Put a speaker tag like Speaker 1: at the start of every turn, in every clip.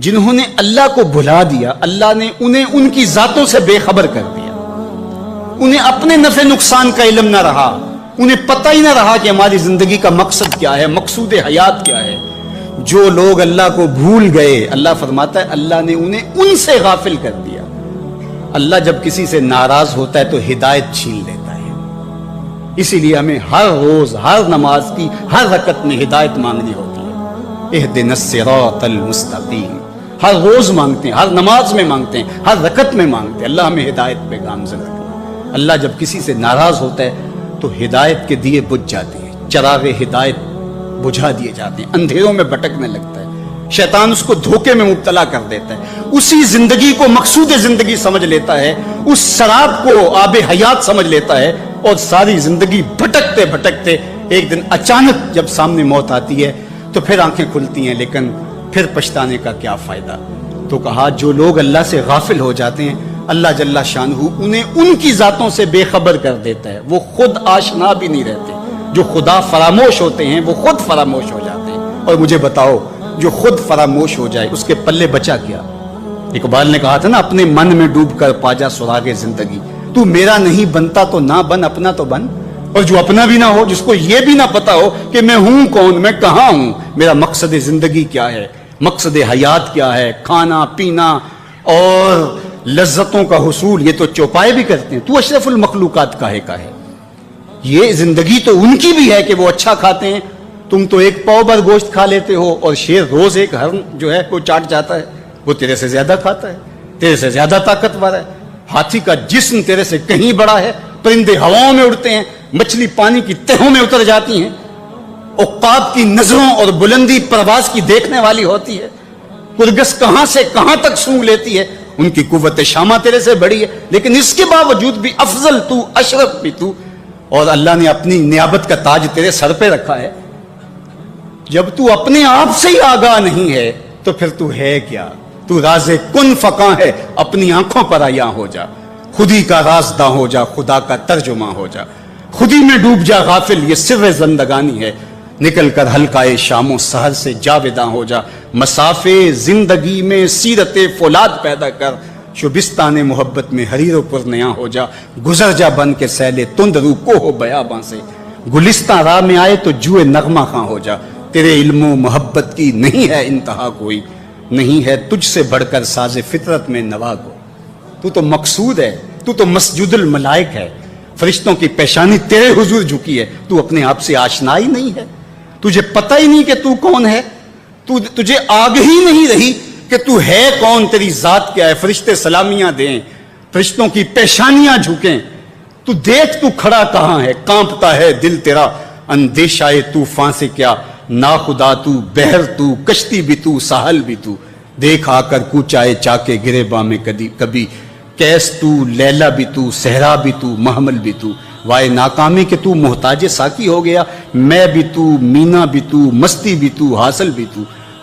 Speaker 1: جنہوں نے اللہ کو بھلا دیا، اللہ نے انہیں ان کی ذاتوں سے بے خبر کر دیا، انہیں اپنے نفع نقصان کا علم نہ رہا، انہیں پتہ ہی نہ رہا کہ ہماری زندگی کا مقصد کیا ہے، مقصود حیات کیا ہے۔ جو لوگ اللہ کو بھول گئے، اللہ فرماتا ہے اللہ نے انہیں ان سے غافل کر دیا۔ اللہ جب کسی سے ناراض ہوتا ہے تو ہدایت چھین لیتا ہے، اسی لیے ہمیں ہر روز ہر نماز کی ہر رکعت میں ہدایت مانگنی ہوتی ہے۔ اہدنا الصراط المستقیم، ہر روز مانگتے ہیں، ہر نماز میں مانگتے ہیں، ہر رکعت میں مانگتے ہیں، اللہ ہمیں ہدایت پہ گامزن رکھے۔ اللہ جب کسی سے ناراض ہوتا ہے تو ہدایت کے دیے بجھ جاتے ہیں، چراغ ہدایت بجھا دیے جاتے ہیں، اندھیروں میں بھٹکنے لگتا ہے، شیطان اس کو دھوکے میں مبتلا کر دیتا ہے، اسی زندگی کو مقصود زندگی سمجھ لیتا ہے، اس شراب کو آب حیات سمجھ لیتا ہے، اور ساری زندگی بھٹکتے بھٹکتے ایک دن اچانک جب سامنے موت آتی ہے تو پھر آنکھیں کھلتی ہیں، لیکن پھر پچھتانے کا کیا فائدہ۔ تو کہا جو لوگ اللہ سے غافل ہو جاتے ہیں اللہ جل شانہ انہیں ان کی ذاتوں سے بے خبر کر دیتا ہے، وہ خود آشنا بھی نہیں رہتے۔ جو خدا فراموش ہوتے ہیں وہ خود فراموش ہو جاتے ہیں۔ اور مجھے بتاؤ جو خود فراموش ہو جائے اس کے پلے بچا کیا؟ اقبال نے کہا تھا نا، اپنے من میں ڈوب کر پا جا سراغ زندگی، تو میرا نہیں بنتا تو نہ بن، اپنا تو بن۔ اور جو اپنا بھی نہ ہو، جس کو یہ بھی نہ پتا ہو کہ میں ہوں کون، میں کہاں ہوں، میرا مقصد زندگی کیا ہے، مقصد حیات کیا ہے، کھانا پینا اور لذتوں کا حصول، یہ تو چوپائے بھی کرتے ہیں، تو اشرف المخلوقات کاہے کا ہے۔ یہ زندگی تو ان کی بھی ہے کہ وہ اچھا کھاتے ہیں، تم تو ایک پاؤ بھر گوشت کھا لیتے ہو، اور شیر روز ایک ہرن جو ہے وہ چاٹ جاتا ہے، وہ تیرے سے زیادہ کھاتا ہے، تیرے سے زیادہ طاقتور ہے، ہاتھی کا جسم تیرے سے کہیں بڑا ہے، پرندے ہواؤں میں اڑتے ہیں، مچھلی پانی کی تہوں میں اتر جاتی ہیں، عقاب کی نظروں اور بلندی پرواز کی دیکھنے والی ہوتی ہے، کرگس کہاں سے کہاں تک سونگھ لیتی ہے، ان کی قوت شامہ تیرے سے بڑی ہے، لیکن اس کے باوجود بھی افضل تو، اشرف بھی تو، اور اللہ نے اپنی نیابت کا تاج تیرے سر پہ رکھا ہے۔ جب تو اپنے آپ سے ہی آگاہ نہیں ہے تو پھر تو ہے کیا؟ تو راز کن فقاں ہے، اپنی آنکھوں پر عیاں ہو جا، خودی کا رازداں ہو جا، خدا کا ترجمہ ہو جا، خودی میں ڈوب جا غافل، یہ سر زندگانی ہے، نکل کر حلقۂ شام و سحر سے جاوداں ہو جا، مسافے زندگی میں سیرت فولاد پیدا کر، شبستان محبت میں حریر و پرنیاں ہو جا، گزر جا بن کے سیلے تند رو کوہ بیاباں سے، گلستان راہ میں آئے تو جوئے نغمہ خاں ہو جا، تیرے علم و محبت کی نہیں ہے انتہا کوئی، نہیں ہے تجھ سے بڑھ کر ساز فطرت میں نوا کو، تو تو مقصود ہے، تو تو مسجد الملائک ہے، فرشتوں کی پیشانی تیرے حضور جھکی ہے، تو اپنے آپ سے آشنا ہی نہیں ہے، تجھے پتہ ہی نہیں کہ تو کون ہے، تجھے آگہی نہیں رہی کہ تو ہے کون، تیری ذات کیا ہے، فرشتے سلامیاں دیں، فرشتوں کی پیشانیاں جھکیں، تو دیکھ تو کھڑا کہاں ہے، کانپتا ہے دل تیرا اندیشہ طوفان سے کیا، ناخدا تو، بحر تو، کشتی بھی تو، ساحل بھی تو، دیکھ آ کر کوچائے چاکے گریباں میں کبھی، کیس تو، لیلا بھی تو، صحرا بھی تو، محمل بھی تو، وائے ناکامی کہ تو محتاج ساکی ہو گیا، میں بھی تو، مینا بھی تو، مستی بھی تو، حاصل بھی تو،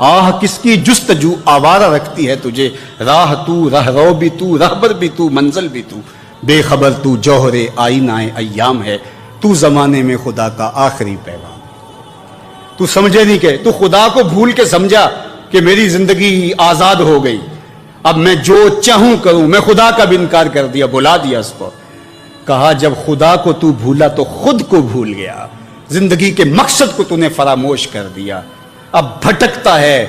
Speaker 1: آہ کس کی جستجو آوارہ رکھتی ہے تجھے، راہ تو، راہ رو بھی تو، رہبر بھی تو، منزل بھی تو، بے خبر تو جوہر آئینہ ایام ہے، تو زمانے میں خدا کا آخری پیغام، تو سمجھے نہیں کہ تو خدا کو بھول کے سمجھا کہ میری زندگی آزاد ہو گئی، اب میں جو چاہوں کروں، میں خدا کا بھی انکار کر دیا، بھلا دیا اس کو۔ کہا جب خدا کو تو بھولا تو خود کو بھول گیا، زندگی کے مقصد کو تو نے فراموش کر دیا، اب بھٹکتا ہے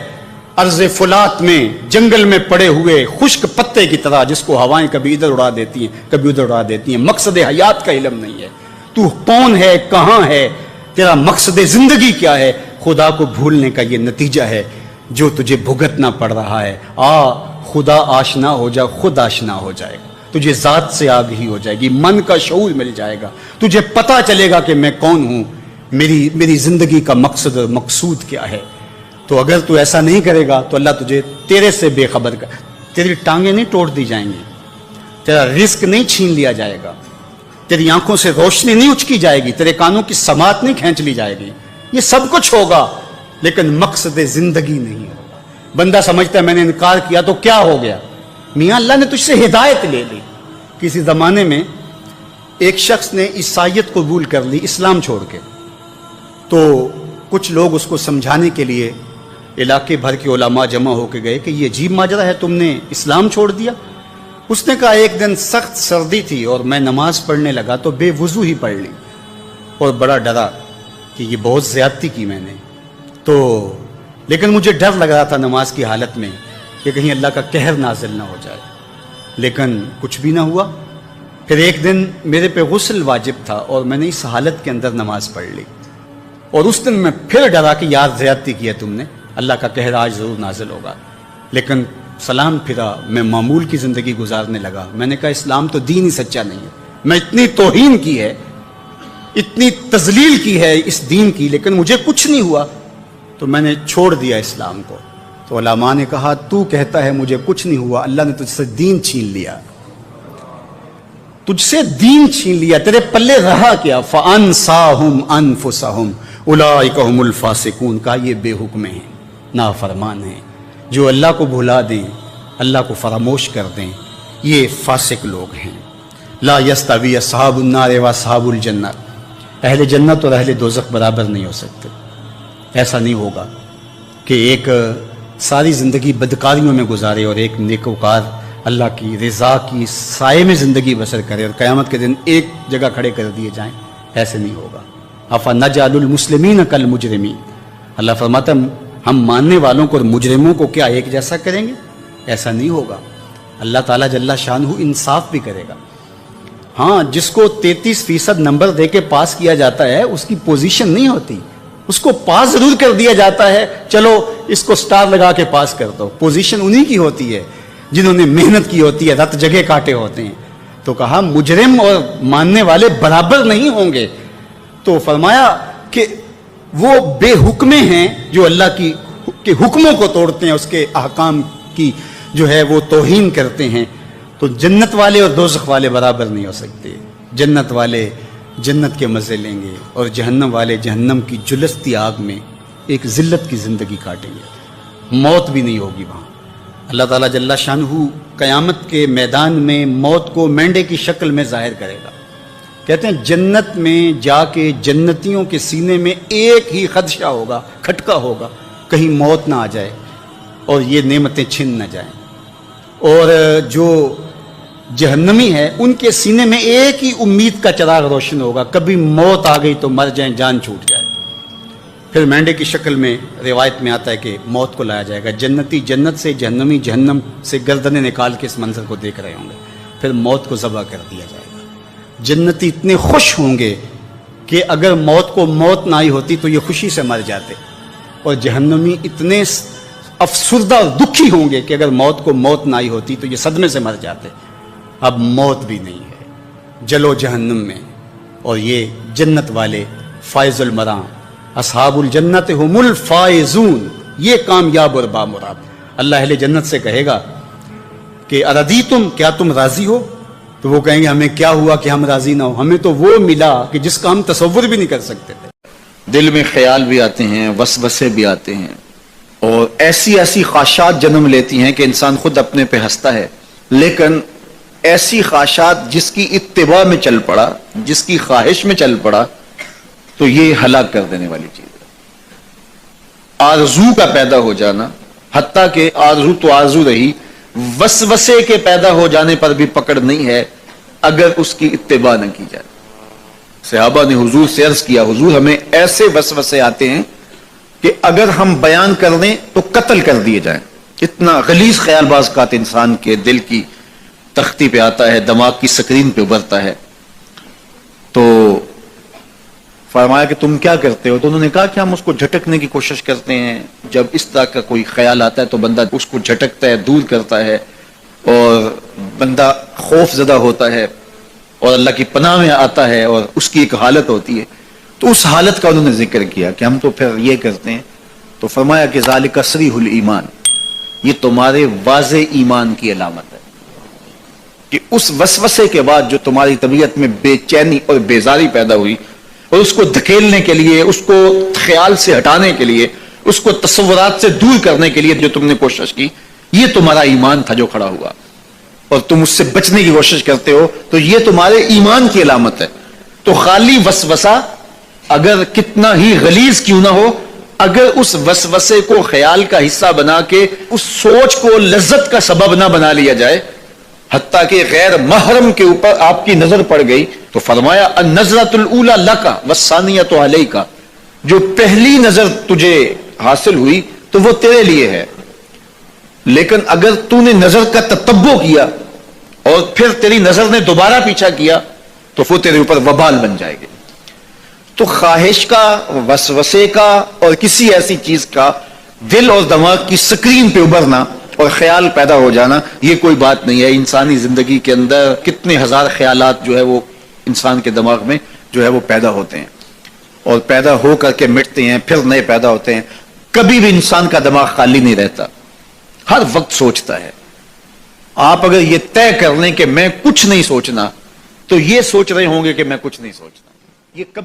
Speaker 1: ارض فلات میں، جنگل میں پڑے ہوئے خشک پتے کی طرح، جس کو ہوائیں کبھی ادھر اڑا دیتی ہیں کبھی ادھر اڑا دیتی ہیں، مقصد حیات کا علم نہیں ہے، تو کون ہے، کہاں ہے، تیرا مقصد زندگی کیا ہے، خدا کو بھولنے کا یہ نتیجہ ہے جو تجھے بھگتنا پڑ رہا ہے۔ خدا آشنا ہو جا، خود آشنا ہو جائے گا، تجھے ذات سے آگہی ہو جائے گی، من کا شعور مل جائے گا، تجھے پتا چلے گا کہ میں کون ہوں، میری زندگی کا مقصد اور مقصود کیا ہے۔ تو اگر تو ایسا نہیں کرے گا تو اللہ تجھے تیرے سے بے خبر کر، تیری ٹانگیں نہیں توڑ دی جائیں گی، تیرا رزق نہیں چھین لیا جائے گا، تیری آنکھوں سے روشنی نہیں اچکی جائے گی، تیرے کانوں کی سماعت نہیں کھینچ لی جائے گی، یہ سب کچھ ہوگا لیکن مقصد زندگی نہیں ہوگا۔ بندہ سمجھتا ہے میں نے انکار کیا تو کیا ہو گیا، میاں اللہ نے تجھ سے ہدایت لے لی۔ کسی زمانے میں ایک شخص نے عیسائیت قبول کر لی اسلام چھوڑ کے، تو کچھ لوگ اس کو سمجھانے کے لیے علاقے بھر کے علماء جمع ہو کے گئے کہ یہ عجیب ماجرا ہے، تم نے اسلام چھوڑ دیا؟ اس نے کہا ایک دن سخت سردی تھی اور میں نماز پڑھنے لگا تو بے وضو ہی پڑھ لی، اور بڑا ڈرا کہ یہ بہت زیادتی کی میں نے، تو لیکن مجھے ڈر لگ رہا تھا نماز کی حالت میں کہ کہیں اللہ کا قہر نازل نہ ہو جائے، لیکن کچھ بھی نہ ہوا۔ پھر ایک دن میرے پہ غسل واجب تھا اور میں نے اس حالت کے اندر نماز پڑھ لی، اور اس دن میں پھر ڈرا کہ یار زیادتی کی ہے تم نے، اللہ کا قہر آج ضرور نازل ہوگا، لیکن سلام پھرا، میں معمول کی زندگی گزارنے لگا۔ میں نے کہا اسلام تو دین ہی سچا نہیں ہے، میں اتنی توہین کی ہے، اتنی تذلیل کی ہے اس دین کی، لیکن مجھے کچھ نہیں ہوا، تو میں نے چھوڑ دیا اسلام کو۔ تو علماء نے کہا تو کہتا ہے مجھے کچھ نہیں ہوا، اللہ نے تجھ سے دین چھین لیا، تجھ سے دین چھین لیا، تیرے پلے رہا کیا؟ فَأَنْسَاهُمْ أَنفُسَهُمْ أُولَٰئِكَ هُمُ الْفَاسِقُونَ، کہا یہ بے حکم ہیں، نافرمان ہیں، جو اللہ کو بھلا دیں، اللہ کو فراموش کر دیں، یہ فاسق لوگ ہیں۔ لا يستوی اصحاب النار واصحاب الجنہ، اہل جنت اور اہل دوزخ برابر نہیں ہو سکتے۔ ایسا نہیں ہوگا کہ ایک ساری زندگی بدکاریوں میں گزارے اور ایک نیکوکار اللہ کی رضا کی سائے میں زندگی بسر کرے اور قیامت کے دن ایک جگہ کھڑے کر دیے جائیں، ایسے نہیں ہوگا۔ افنجعل المسلمین کالمجرمین، اللہ فرماتا ہے ہم ماننے والوں کو اور مجرموں کو کیا ایک جیسا کریں گے؟ ایسا نہیں ہوگا۔ اللہ تعالیٰ جل شانہ انصاف بھی کرے گا۔ ہاں، جس کو 33% نمبر دے کے پاس کیا جاتا ہے اس کی پوزیشن نہیں ہوتی، اس کو پاس ضرور کر دیا جاتا ہے، چلو اس کو سٹار لگا کے پاس کر دو، پوزیشن انہی کی ہوتی ہے جنہوں نے محنت کی ہوتی ہے، رت جگہ کاٹے ہوتے ہیں۔ تو کہا مجرم اور ماننے والے برابر نہیں ہوں گے، تو فرمایا کہ وہ بے حکمے ہیں جو اللہ کے حکموں کو توڑتے ہیں، اس کے احکام کی جو ہے وہ توہین کرتے ہیں۔ تو جنت والے اور دوزخ والے برابر نہیں ہو سکتے، جنت والے جنت کے مزے لیں گے اور جہنم والے جہنم کی جلستی آگ میں ایک ذلت کی زندگی کاٹیں گے، موت بھی نہیں ہوگی وہاں۔ اللہ تعالیٰ جل شانہ قیامت کے میدان میں موت کو مینڈے کی شکل میں ظاہر کرے گا۔ کہتے ہیں جنت میں جا کے جنتیوں کے سینے میں ایک ہی خدشہ ہوگا، کھٹکا ہوگا، کہیں موت نہ آ جائے اور یہ نعمتیں چھن نہ جائیں، اور جو جہنمی ہے ان کے سینے میں ایک ہی امید کا چراغ روشن ہوگا، کبھی موت آ گئی تو مر جائیں، جان چھوٹ جائے۔ پھر مینڈے کی شکل میں روایت میں آتا ہے کہ موت کو لایا جائے گا، جنتی جنت سے، جہنمی جہنم سے گردنیں نکال کے اس منظر کو دیکھ رہے ہوں گے، پھر موت کو ذبح کر دیا جائے گا۔ جنتی اتنے خوش ہوں گے کہ اگر موت کو موت نہ آئی ہوتی تو یہ خوشی سے مر جاتے، اور جہنمی اتنے افسردہ اور دکھی ہوں گے کہ اگر موت کو موت نہ آئی ہوتی تو یہ صدمے سے مر جاتے۔ اب موت بھی نہیں ہے، جلو جہنم میں، اور یہ جنت والے فائز المرام، اصحاب الجنت هم الفائزون، یہ کامیاب اور بامراد۔ اللہ اہل جنت سے کہے گا کہ اردیتم، کیا تم راضی ہو؟ تو وہ کہیں گے ہمیں کیا ہوا کہ ہم راضی نہ ہو، ہمیں تو وہ ملا کہ جس کا ہم تصور بھی نہیں کر سکتے تھے۔
Speaker 2: دل میں خیال بھی آتے ہیں، وسوسے بھی آتے ہیں، اور ایسی ایسی خواہشات جنم لیتی ہیں کہ انسان خود اپنے پہ ہنستا ہے، لیکن ایسی خواہشات جس کی اتباع میں چل پڑا، جس کی خواہش میں چل پڑا، تو یہ ہلاک کر دینے والی چیز ہے۔ آرزو کا پیدا ہو جانا، حتیٰ کہ آرزو تو آرزو رہی، وسوسے کے پیدا ہو جانے پر بھی پکڑ نہیں ہے اگر اس کی اتباع نہ کی جائے۔ صحابہ نے حضور سے عرض کیا، حضور ہمیں ایسے وسوسے آتے ہیں کہ اگر ہم بیان کر دیں تو قتل کر دیے جائیں۔ اتنا غلیظ خیال باز کا انسان کے دل کی تختی پہ آتا ہے، دماغ کی سکرین پہ ابھرتا ہے۔ تو فرمایا کہ تم کیا کرتے ہو؟ تو انہوں نے کہا کہ ہم اس کو جھٹکنے کی کوشش کرتے ہیں، جب اس طرح کا کوئی خیال آتا ہے تو بندہ اس کو جھٹکتا ہے، دور کرتا ہے، اور بندہ خوف زدہ ہوتا ہے اور اللہ کی پناہ میں آتا ہے، اور اس کی ایک حالت ہوتی ہے۔ تو اس حالت کا انہوں نے ذکر کیا کہ ہم تو پھر یہ کرتے ہیں۔ تو فرمایا کہ ذالک صریح الایمان، یہ تمہارے واضح ایمان کی علامت ہے کہ اس وسوسے کے بعد جو تمہاری طبیعت میں بے چینی اور بیزاری پیدا ہوئی، اور اس کو دھکیلنے کے لیے، اس کو خیال سے ہٹانے کے لیے، اس کو تصورات سے دور کرنے کے لیے جو تم نے کوشش کی، یہ تمہارا ایمان تھا جو کھڑا ہوا، اور تم اس سے بچنے کی کوشش کرتے ہو، تو یہ تمہارے ایمان کی علامت ہے۔ تو خالی وسوسہ اگر کتنا ہی غلیظ کیوں نہ ہو، اگر اس وسوسے کو خیال کا حصہ بنا کے اس سوچ کو لذت کا سبب نہ بنا لیا جائے، حتیٰ کہ غیر محرم کے اوپر آپ کی نظر پڑ گئی، تو فرمایا النظرۃ الاولی لک والثانیۃ علیک، جو پہلی نظر تجھے حاصل ہوئی تو وہ تیرے لیے ہے، لیکن اگر تو نے نظر کا تتبع کیا اور پھر تیری نظر نے دوبارہ پیچھا کیا تو وہ تیرے اوپر وبال بن جائے گی۔ تو خواہش کا، وسوسے کا اور کسی ایسی چیز کا دل اور دماغ کی سکرین پہ ابھرنا اور خیال پیدا ہو جانا یہ کوئی بات نہیں ہے۔ انسانی زندگی کے اندر کتنے ہزار خیالات جو ہے وہ انسان کے دماغ میں جو ہے وہ پیدا ہوتے ہیں اور پیدا ہو کر کے مٹتے ہیں، پھر نئے پیدا ہوتے ہیں۔ کبھی بھی انسان کا دماغ خالی نہیں رہتا، ہر وقت سوچتا ہے۔ آپ اگر یہ طے کر لیں کہ میں کچھ نہیں سوچنا تو یہ سوچ رہے ہوں گے کہ میں کچھ نہیں سوچنا، یہ کبھی